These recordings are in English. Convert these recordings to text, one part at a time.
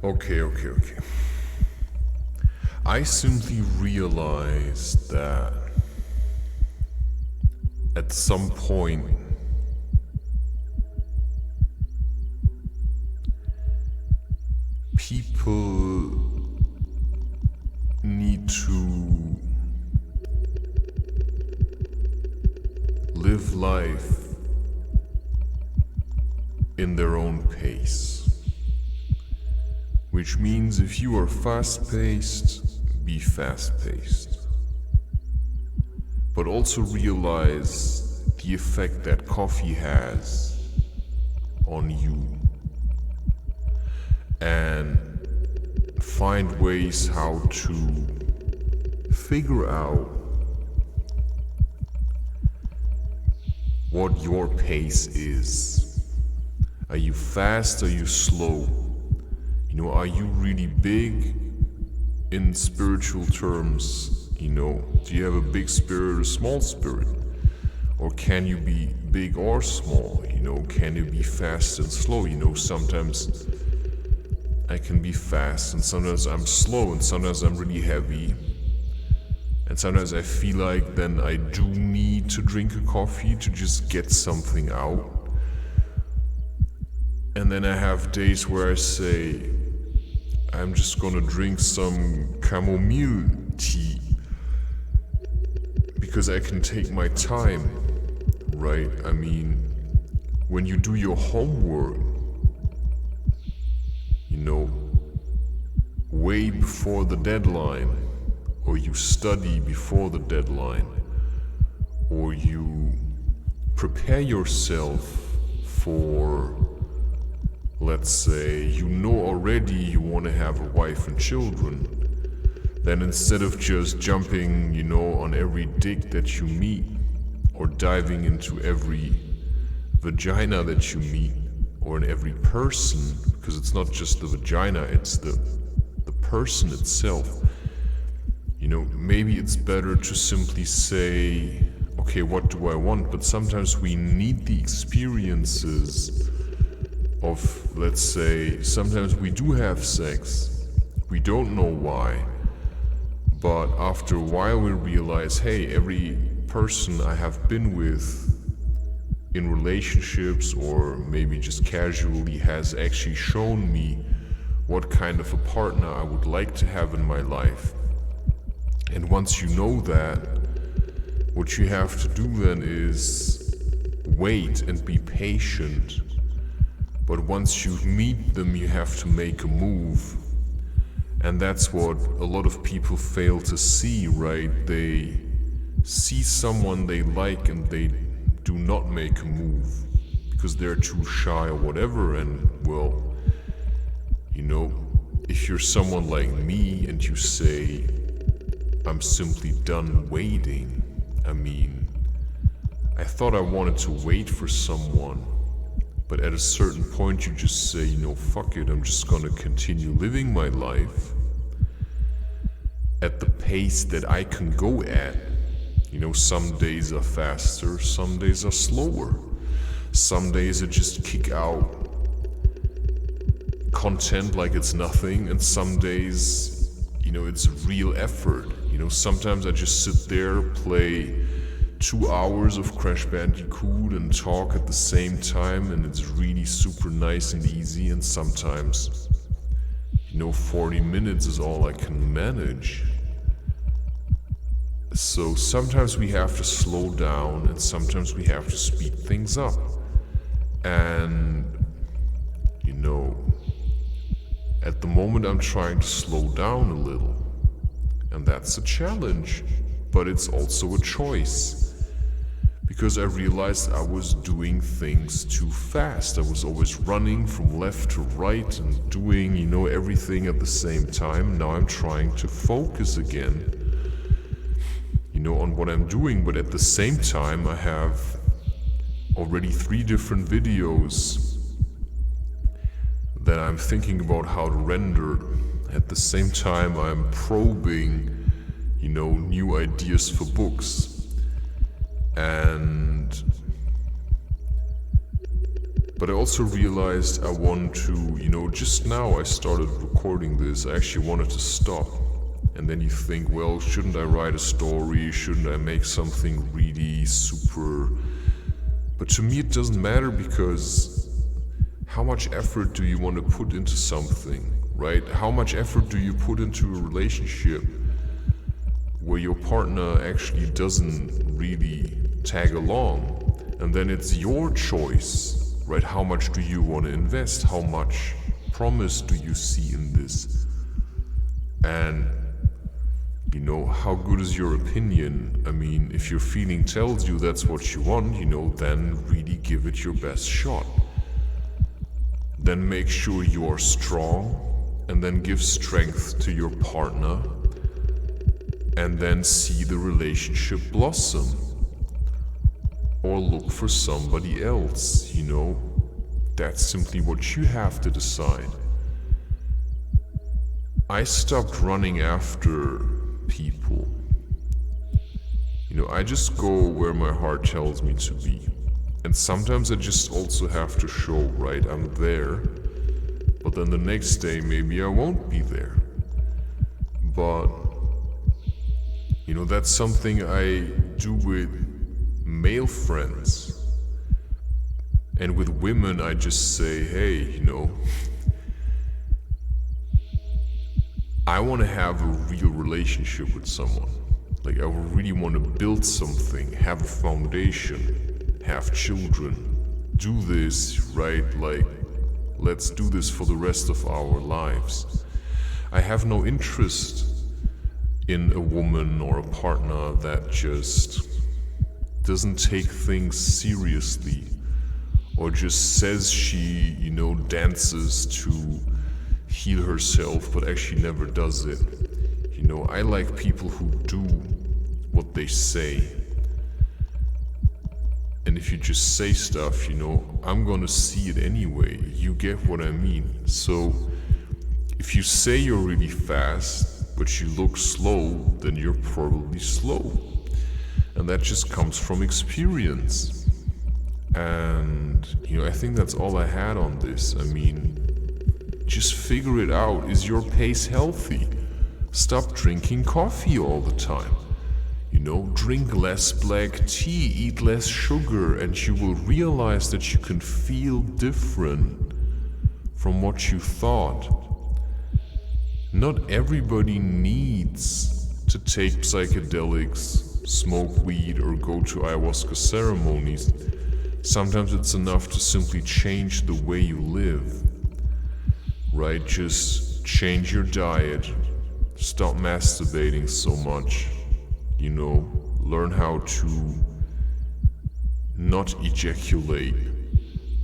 Okay. I simply realized that at some point people need to live life in their own pace. Which means if you are fast-paced, be fast-paced. But also realize the effect that coffee has on you. And find ways how to figure out what your pace is. Are you fast? Are you slow? Are you really big in spiritual terms? Do you have a big spirit or small spirit? Or can you be big or small? Can you be fast and slow? Sometimes I can be fast and sometimes I'm slow and sometimes I'm really heavy. And sometimes I feel like then I do need to drink a coffee to just get something out. And then I have days where I say, I'm just gonna drink some chamomile tea because I can take my time, right? I mean, when you do your homework, way before the deadline, or you study before the deadline, or you prepare yourself for, let's say, already you want to have a wife and children, then instead of just jumping, on every dick that you meet, or diving into every vagina that you meet, or in every person, because it's not just the vagina, it's the person itself. Maybe it's better to simply say, okay, what do I want? But sometimes we need the experiences of, let's say, sometimes we do have sex. We don't know why. But after a while we realize, hey, every person I have been with in relationships or maybe just casually has actually shown me what kind of a partner I would like to have in my life. And once you know that, what you have to do then is wait and be patient. But once you meet them, you have to make a move. And that's what a lot of people fail to see, right? They see someone they like and they do not make a move because they're too shy or whatever. And well, if you're someone like me and you say, I'm simply done waiting, I thought I wanted to wait for someone, but at a certain point you just say, fuck it, I'm just gonna continue living my life at the pace that I can go at. Some days are faster, some days are slower. Some days I just kick out content like it's nothing, and some days, it's real effort. Sometimes I just sit there, play 2 hours of Crash Bandicoot and talk at the same time, and it's really super nice and easy. And sometimes, 40 minutes is all I can manage. So sometimes we have to slow down and sometimes we have to speed things up. And, at the moment I'm trying to slow down a little. And that's a challenge, but it's also a choice. Because I realized I was doing things too fast. I was always running from left to right and doing, everything at the same time. Now I'm trying to focus again, on what I'm doing. But at the same time, I have already 3 different videos that I'm thinking about how to render. At the same time, I'm probing, new ideas for books. And But I also realized I want to, just now I started recording this, I actually wanted to stop. And then you think, well, shouldn't I write a story? Shouldn't I make something really super? But to me it doesn't matter, because how much effort do you want to put into something, right? How much effort do you put into a relationship where your partner actually doesn't really tag along? And then it's your choice, right? How much do you want to invest? How much promise do you see in this? And how good is your opinion? I mean, if your feeling tells you that's what you want, then really give it your best shot. Then make sure you are strong, and then give strength to your partner, and then see the relationship blossom. Or look for somebody else, That's simply what you have to decide. I stopped running after people. I just go where my heart tells me to be. And sometimes I just also have to show, right, I'm there. But then the next day maybe I won't be there. But, that's something I do with male friends. And with women I just say, hey, I want to have a real relationship with someone. Like, I really want to build something, have a foundation, have children, do this, right? Like, let's do this for the rest of our lives. I have no interest in a woman or a partner that just doesn't take things seriously, or just says she, dances to heal herself, but actually never does it. I like people who do what they say. And if you just say stuff, I'm gonna see it anyway. You get what I mean? So, if you say you're really fast, but you look slow, then you're probably slow. And that just comes from experience. And, I think that's all I had on this. I mean, just figure it out. Is your pace healthy? Stop drinking coffee all the time. Drink less black tea, eat less sugar, and you will realize that you can feel different from what you thought. Not everybody needs to take psychedelics, smoke weed, or go to ayahuasca ceremonies. Sometimes it's enough to simply change the way you live. Right? Just change your diet. Stop masturbating so much. Learn how to not ejaculate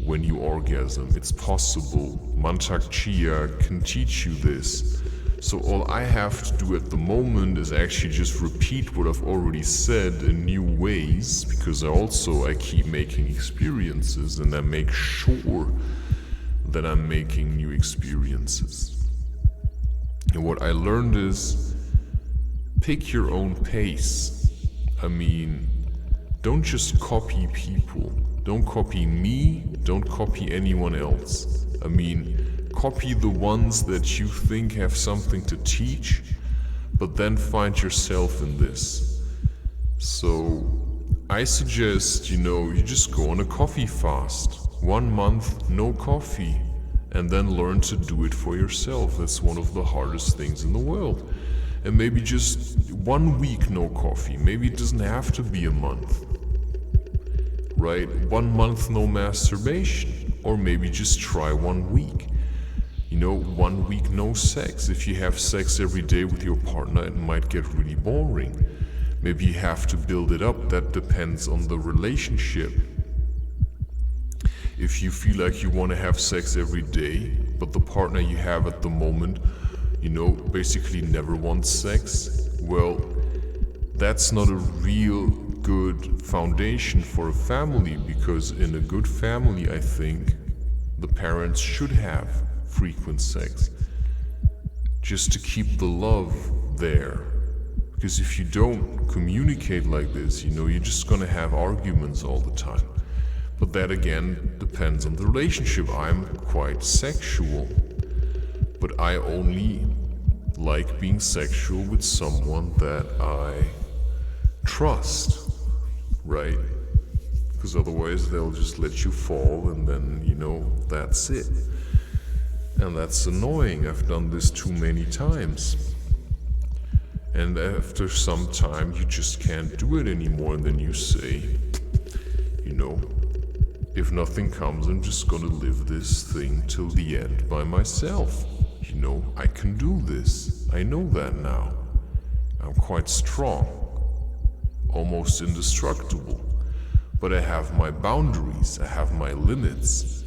when you orgasm. It's possible. Mantak Chia can teach you this. So all I have to do at the moment is actually just repeat what I've already said in new ways, because I keep making experiences, and I make sure that I'm making new experiences. And what I learned is, pick your own pace. I mean, don't just copy people. Don't copy me, don't copy anyone else. I mean, copy the ones that you think have something to teach, but then find yourself in this. So, I suggest, you just go on a coffee fast. 1 month, no coffee. And then learn to do it for yourself. That's one of the hardest things in the world. And maybe just 1 week no coffee. Maybe it doesn't have to be a month. Right? 1 month no masturbation. Or maybe just try 1 week. 1 week no sex. If you have sex every day with your partner, it might get really boring. Maybe you have to build it up. That depends on the relationship. If you feel like you want to have sex every day, but the partner you have at the moment, basically never wants sex, well, that's not a real good foundation for a family, because in a good family, I think, the parents should have frequent sex. Just to keep the love there. Because if you don't communicate like this, you're just gonna have arguments all the time. But that again depends on the relationship. I'm quite sexual, but I only like being sexual with someone that I trust, right? Because otherwise they'll just let you fall and then, that's it. And that's annoying. I've done this too many times. And after some time you just can't do it anymore, and then you say, if nothing comes, I'm just gonna live this thing till the end by myself. I can do this. I know that now. I'm quite strong, almost indestructible. But I have my boundaries, I have my limits.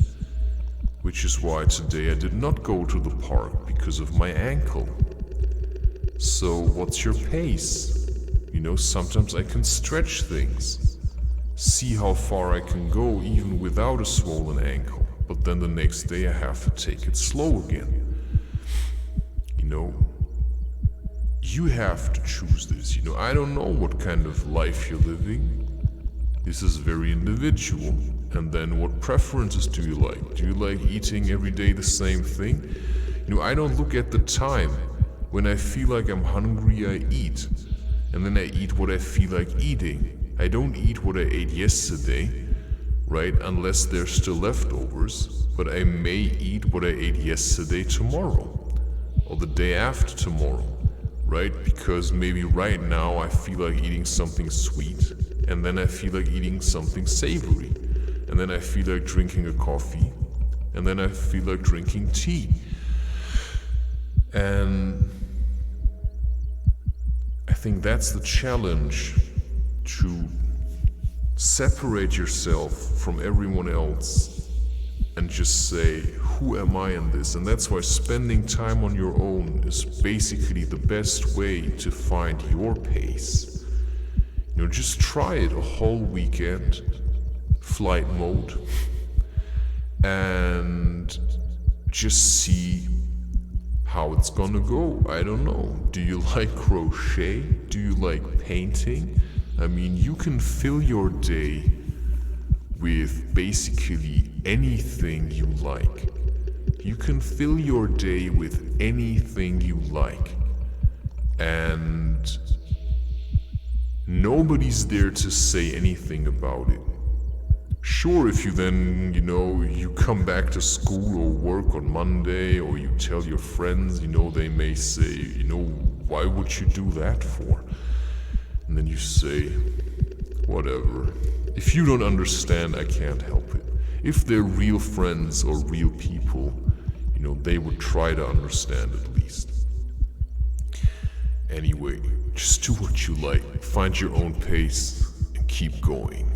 Which is why today I did not go to the park, because of my ankle. So what's your pace? Sometimes I can stretch things. See how far I can go even without a swollen ankle. But then the next day I have to take it slow again. You have to choose this. I don't know what kind of life you're living. This is very individual. And then what preferences do you like? Do you like eating every day the same thing? I don't look at the time. When I feel like I'm hungry, I eat. And then I eat what I feel like eating. I don't eat what I ate yesterday, right? Unless there's still leftovers. But I may eat what I ate yesterday tomorrow. Or the day after tomorrow, right? Because maybe right now I feel like eating something sweet. And then I feel like eating something savory. And then I feel like drinking a coffee. And then I feel like drinking tea. And I think that's the challenge, to separate yourself from everyone else and just say, who am I in this? And that's why spending time on your own is basically the best way to find your pace. Just try it a whole weekend, flight mode, and just see how it's gonna go. I don't know. Do you like crochet? Do you like painting? You can fill your day with basically anything you like. You can fill your day with anything you like. And nobody's there to say anything about it. Sure, if you then, you come back to school or work on Monday, or you tell your friends, they may say, why would you do that for? And then you say, whatever. If you don't understand, I can't help it. If they're real friends or real people, they would try to understand at least. Anyway, just do what you like, find your own pace, and keep going.